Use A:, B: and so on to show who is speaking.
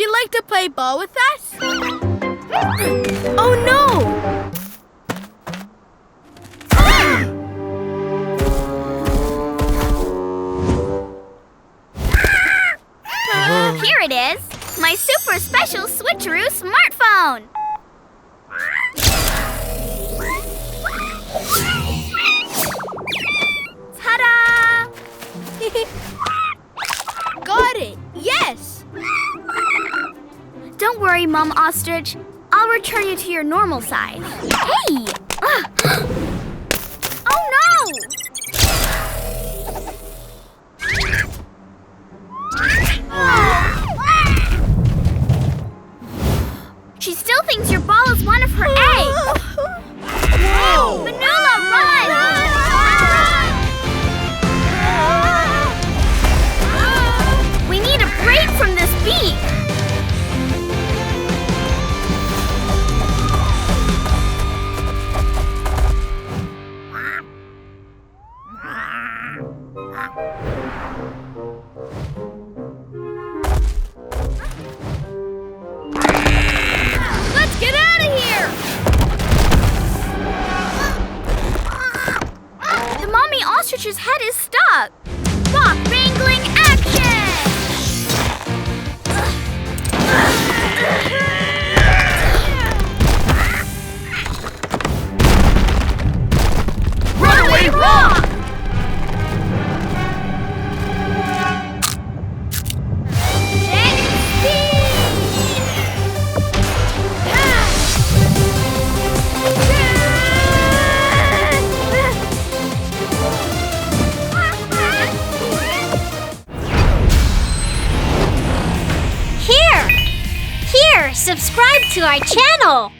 A: you like to play ball with us? Oh no!
B: Here it is! My super special switcheroo smartphone! Ta-da!
A: Got it! Yes!
B: Don't worry, Mom Ostrich. I'll return you to your normal size. Hey! Oh no! She still thinks your ball is one of her eggs.
A: Whoa!
B: Manula, run! We need a break from this beak.
A: Let's get out of here!
B: The mommy ostrich's head is stuck. Rock wrangling action!
A: Runaway rock!
B: Jet speed!
C: Here, subscribe to our channel.